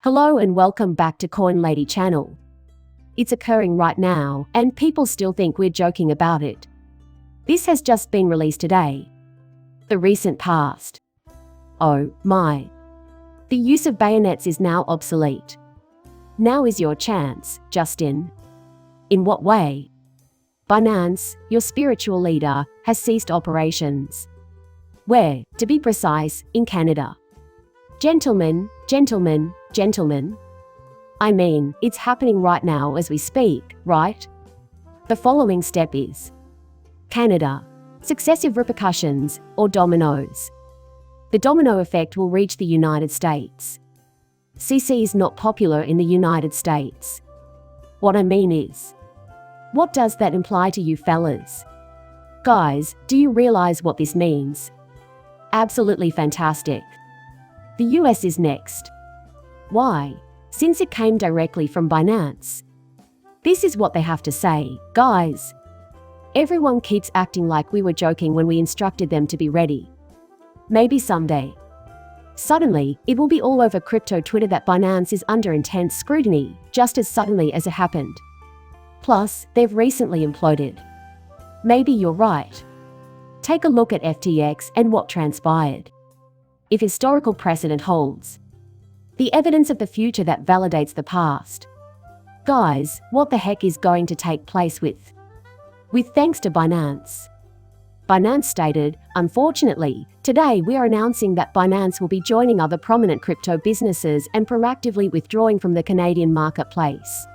Hello and welcome back to Coin Lady channel. It's occurring right now, and people still think we're joking about it. This has just been released today. The recent past. Oh my. The use of bayonets is now obsolete. Now is your chance, Justin. In what way? Binance, your spiritual leader, has ceased operations. Where, to be precise, in Canada. Gentlemen. I mean, it's happening right now as we speak, right? The following step is Canada. Successive repercussions, or dominoes. The domino effect will reach the United States. CC is not popular in the United States. What I mean is, what does that imply to you fellas? Guys, do you realize what this means? Absolutely fantastic. The US is next. Why? Since it came directly from Binance. This is what they have to say, guys. Everyone keeps acting like we were joking when we instructed them to be ready. Maybe someday. Suddenly, it will be all over crypto Twitter that Binance is under intense scrutiny, just as suddenly as it happened. Plus, they've recently imploded. Maybe you're right. Take a look at FTX and what transpired. If historical precedent holds, the evidence of the future that validates the past. Guys, what the heck is going to take place with thanks to Binance? Binance stated, unfortunately, today we are announcing that Binance will be joining other prominent crypto businesses and proactively withdrawing from the Canadian marketplace.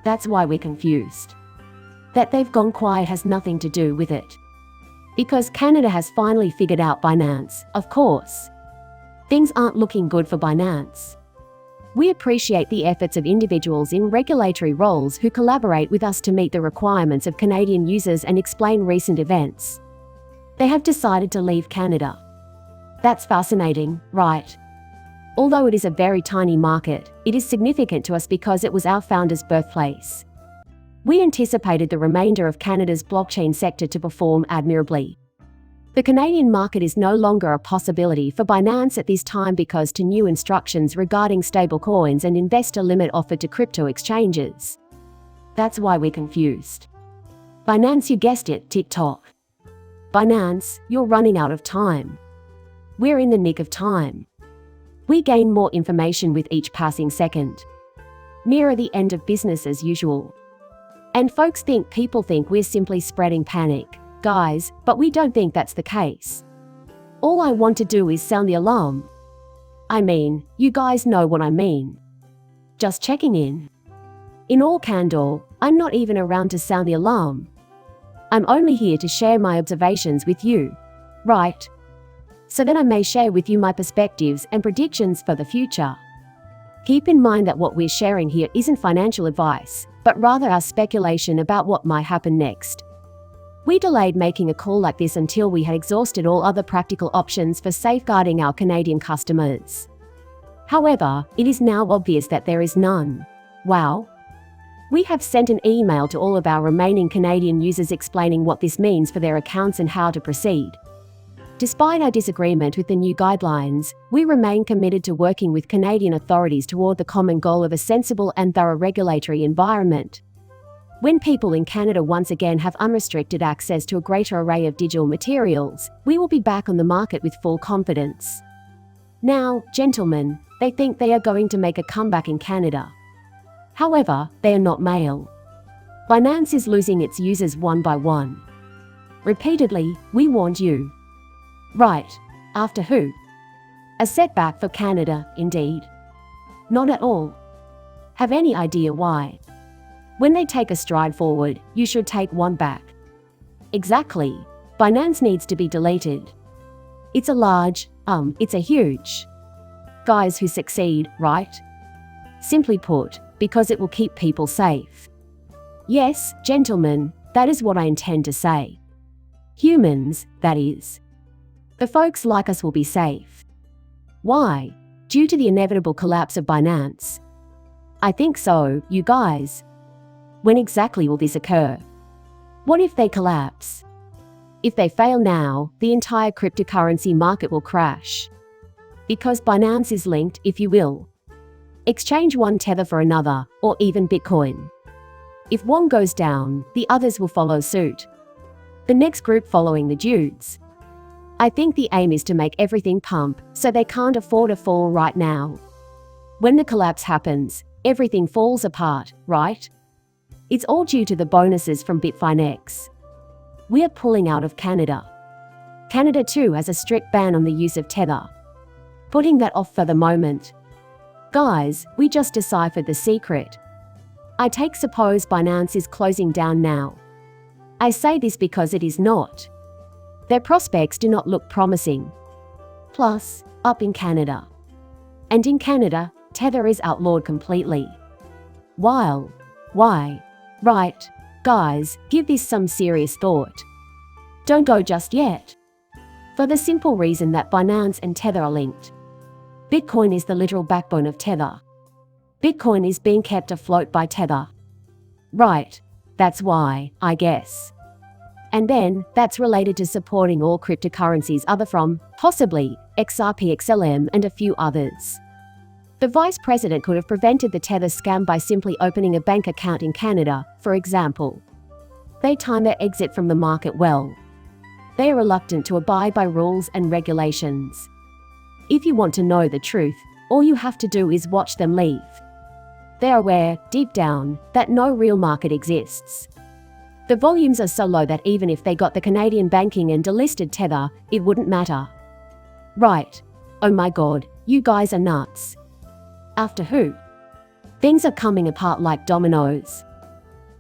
That's why we're confused. That they've gone quiet has nothing to do with it. Because Canada has finally figured out Binance, of course. Things aren't looking good for Binance. We appreciate the efforts of individuals in regulatory roles who collaborate with us to meet the requirements of Canadian users and explain recent events. They have decided to leave Canada. That's fascinating, right? Although it is a very tiny market, it is significant to us because it was our founders' birthplace. We anticipated the remainder of Canada's blockchain sector to perform admirably. The Canadian market is no longer a possibility for Binance at this time because to new instructions regarding stablecoins and investor limit offered to crypto exchanges. That's why we're confused. Binance, you guessed it, TikTok. Binance, you're running out of time. We're in the nick of time. We gain more information with each passing second. Nearer the end of business as usual. And people think we're simply spreading panic, guys, but we don't think that's the case. All I want to do is sound the alarm. I mean, you guys know what I mean. Just checking in. In all candor, I'm not even around to sound the alarm. I'm only here to share my observations with you. Right? So that I may share with you my perspectives and predictions for the future. Keep in mind that what we're sharing here isn't financial advice, but rather our speculation about what might happen next. We delayed making a call like this until we had exhausted all other practical options for safeguarding our Canadian customers. However, it is now obvious that there is none. Wow. We have sent an email to all of our remaining Canadian users explaining what this means for their accounts and how to proceed. Despite our disagreement with the new guidelines, we remain committed to working with Canadian authorities toward the common goal of a sensible and thorough regulatory environment. When people in Canada once again have unrestricted access to a greater array of digital materials, we will be back on the market with full confidence. Now, gentlemen, they think they are going to make a comeback in Canada. However, they are not male. Binance is losing its users one by one. Repeatedly, we warned you. Right. After who? A setback for Canada, indeed. Not at all. Have any idea why? When they take a stride forward, you should take one back. Exactly. Binance needs to be deleted. It's a huge guys who succeed, right? Simply put, because it will keep people safe. Yes, gentlemen, that is what I intend to say. Humans, that is. The folks like us will be safe. Why? Due to the inevitable collapse of Binance. I think so, you guys. When exactly will this occur? What if they collapse? If they fail now, the entire cryptocurrency market will crash. Because Binance is linked, if you will. exchange one tether for another, or even Bitcoin. If one goes down, the others will follow suit. The next group following the dudes. I think the aim is to make everything pump, so they can't afford a fall right now. When the collapse happens, everything falls apart, right? It's all due to the bonuses from Bitfinex. We are pulling out of Canada. Canada too has a strict ban on the use of tether. Putting that off for the moment. Guys, we just deciphered the secret. I take suppose Binance is closing down now. I say this because it is not. Their prospects do not look promising. Plus, up in Canada. And in Canada, tether is outlawed completely. Why? Right, guys, give this some serious thought. Don't go just yet. For the simple reason that Binance and Tether are linked. Bitcoin is the literal backbone of Tether. Bitcoin is being kept afloat by Tether. Right, that's why, I guess. And then, that's related to supporting all cryptocurrencies other from, possibly, XRP XLM and a few others. The vice president could have prevented the Tether scam by simply opening a bank account in Canada, for example. They time their exit from the market well. They are reluctant to abide by rules and regulations. If you want to know the truth, all you have to do is watch them leave. They are aware, deep down, that no real market exists. The volumes are so low that even if they got the Canadian banking and delisted Tether, it wouldn't matter. Right. Oh my god, you guys are nuts. After who? Things are coming apart like dominoes.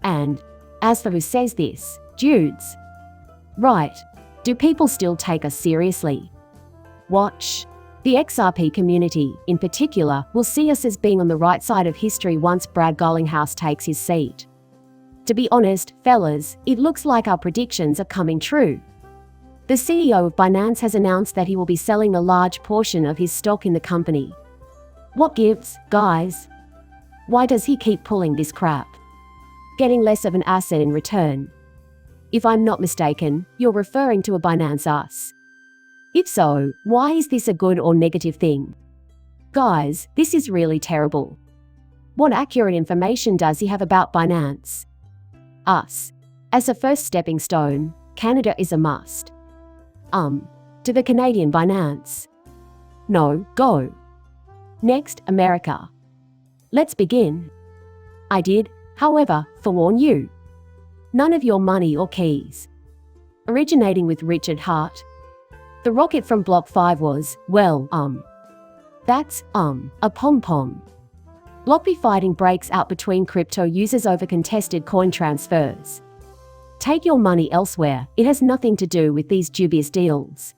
And, as for who says this, dudes. Right. Do people still take us seriously? Watch. The XRP community, in particular, will see us as being on the right side of history once Brad Garlinghouse takes his seat. To be honest, fellas, it looks like our predictions are coming true. The CEO of Binance has announced that he will be selling a large portion of his stock in the company. What gives, guys? Why does he keep pulling this crap? Getting less of an asset in return. If I'm not mistaken, you're referring to a Binance us. If so, why is this a good or negative thing? Guys, this is really terrible. What accurate information does he have about Binance? Us. As a first stepping stone, Canada is a must. To the Canadian Binance. No, go. Next, America. Let's begin. I did, however, forewarn you. None of your money or keys. Originating with Richard Hart. The rocket from Block 5 was, well, that's, a pom-pom. BlockFi fighting breaks out between crypto users over contested coin transfers. Take your money elsewhere, it has nothing to do with these dubious deals.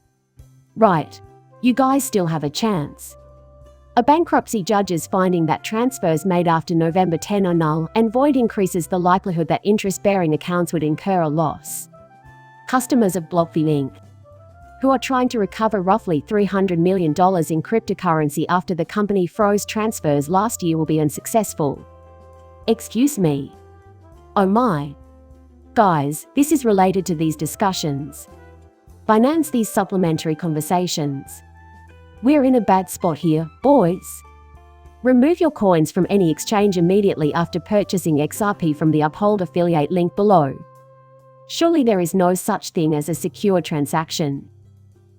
Right. You guys still have a chance. A bankruptcy judge is finding that transfers made after November 10 are null and void increases the likelihood that interest-bearing accounts would incur a loss. Customers of BlockFi Inc., who are trying to recover roughly $300 million in cryptocurrency after the company froze transfers last year, will be unsuccessful. Excuse me. Oh my. Guys, this is related to these discussions. Binance these supplementary conversations. We're in a bad spot here, boys. Remove your coins from any exchange immediately after purchasing XRP from the Uphold affiliate link below. Surely there is no such thing as a secure transaction.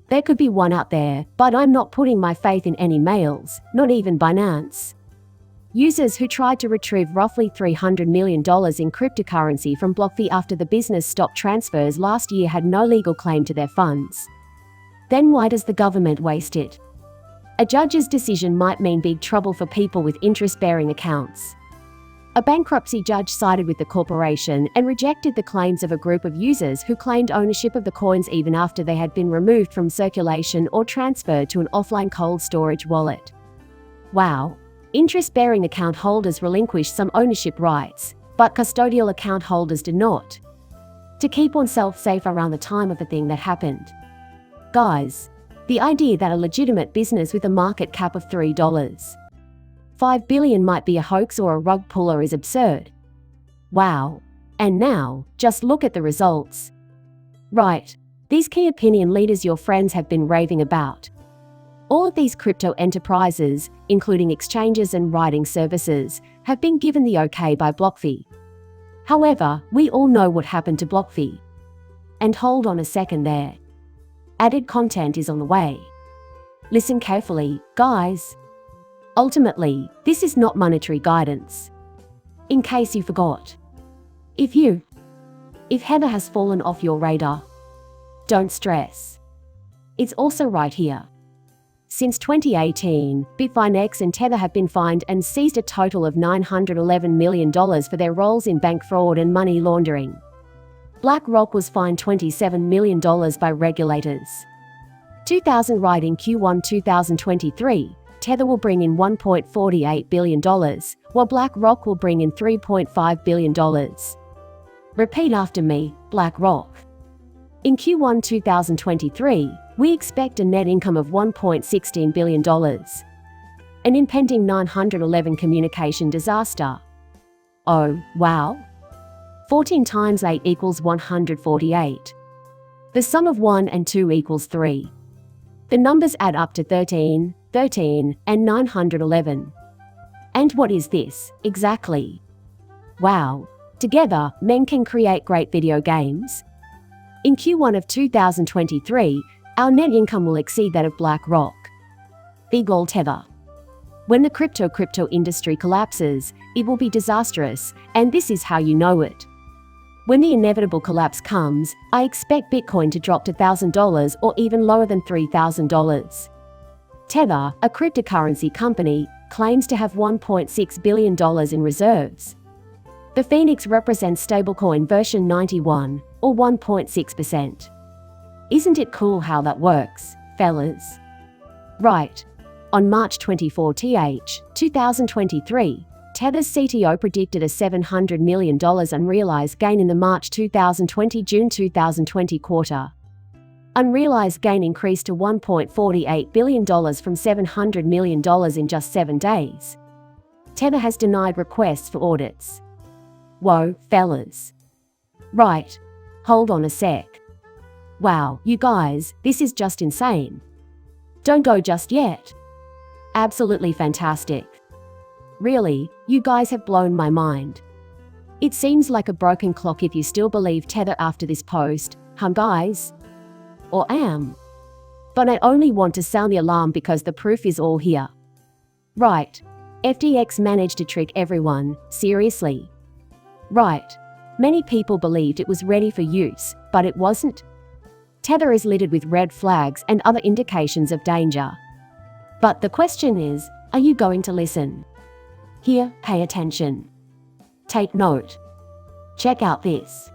There could be one out there, but I'm not putting my faith in any mails, not even Binance. Users who tried to retrieve roughly $300 million in cryptocurrency from BlockFi after the business stopped transfers last year had no legal claim to their funds. Then why does the government waste it? A judge's decision might mean big trouble for people with interest-bearing accounts. A bankruptcy judge sided with the corporation and rejected the claims of a group of users who claimed ownership of the coins even after they had been removed from circulation or transferred to an offline cold storage wallet. Wow. Interest-bearing account holders relinquish some ownership rights, but custodial account holders do not. To keep oneself safe around the time of the thing that happened. Guys, the idea that a legitimate business with a market cap of $3.5 billion might be a hoax or a rug puller is absurd. Wow. And now, just look at the results. Right. These key opinion leaders your friends have been raving about. All of these crypto enterprises, including exchanges and writing services, have been given the okay by BlockFi. However, we all know what happened to BlockFi. And hold on a second there. Added content is on the way. Listen carefully, guys. Ultimately, this is not monetary guidance. In case you forgot. If Heather has fallen off your radar, don't stress. It's also right here. Since 2018, Bitfinex and Tether have been fined and seized a total of $911 million for their roles in bank fraud and money laundering. BlackRock was fined $27 million by regulators. 2000 right in Q1 2023, Tether will bring in $1.48 billion, while BlackRock will bring in $3.5 billion. Repeat after me, BlackRock. In Q1 2023, we expect a net income of $1.16 billion. An impending 911 communication disaster. Oh, wow. 14 times 8 equals 148. The sum of 1 and 2 equals 3. The numbers add up to 13, and 911. And what is this, exactly? Wow. Together, men can create great video games. In Q1 of 2023, our net income will exceed that of BlackRock. Big ol' Tether. When the crypto industry collapses, it will be disastrous, and this is how you know it. When the inevitable collapse comes, I expect Bitcoin to drop to $1,000 or even lower than $3,000. Tether, a cryptocurrency company, claims to have $1.6 billion in reserves. The Phoenix represents stablecoin version 91, or 1.6%. Isn't it cool how that works, fellas? Right. On March 24, 2023, Tether's CTO predicted a $700 million unrealized gain in the March 2020-June 2020 quarter. Unrealized gain increased to $1.48 billion from $700 million in just 7 days. Tether has denied requests for audits. Whoa, fellas. Right. Hold on a sec. Wow, you guys, this is just insane. Don't go just yet. Absolutely fantastic. Really, you guys have blown my mind. It seems like a broken clock if you still believe Tether after this post, guys? Or am. But I only want to sound the alarm because the proof is all here. Right. FTX managed to trick everyone, seriously. Right. Many people believed it was ready for use, but it wasn't. Tether is littered with red flags and other indications of danger. But the question is, are you going to listen? Here, pay attention. Take note. Check out this.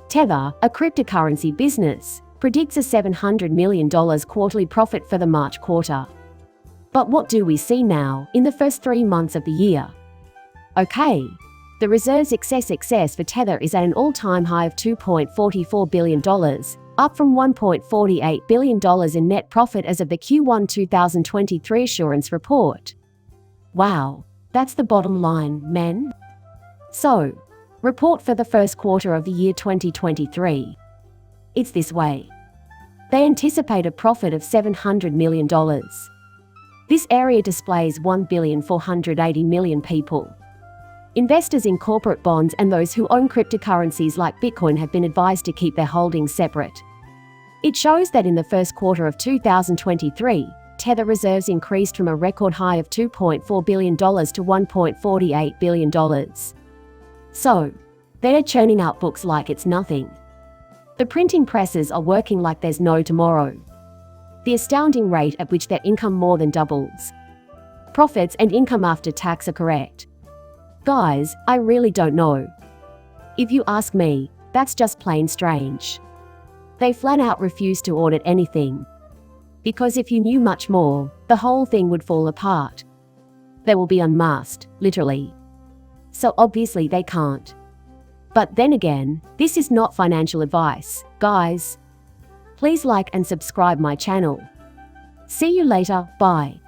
Tether, a cryptocurrency business, predicts a $700 million quarterly profit for the March quarter. But what do we see now, in the first 3 months of the year? Okay. The reserves excess for Tether is at an all-time high of $2.44 billion, up from $1.48 billion in net profit as of the Q1 2023 assurance report. Wow, that's the bottom line, men. So, report for the first quarter of the year 2023. It's this way. They anticipate a profit of $700 million. This area displays 1,480 million people. Investors in corporate bonds and those who own cryptocurrencies like Bitcoin have been advised to keep their holdings separate. It shows that in the first quarter of 2023, Tether reserves increased from a record high of $2.4 billion to $1.48 billion. So, they're churning out books like it's nothing. The printing presses are working like there's no tomorrow. The astounding rate at which their income more than doubles. Profits and income after tax are correct. Guys, I really don't know. If you ask me, that's just plain strange. They flat out refuse to audit anything. Because if you knew much more, the whole thing would fall apart. They will be unmasked, literally. So obviously they can't. But then again, this is not financial advice, guys. Please like and subscribe my channel. See you later, bye.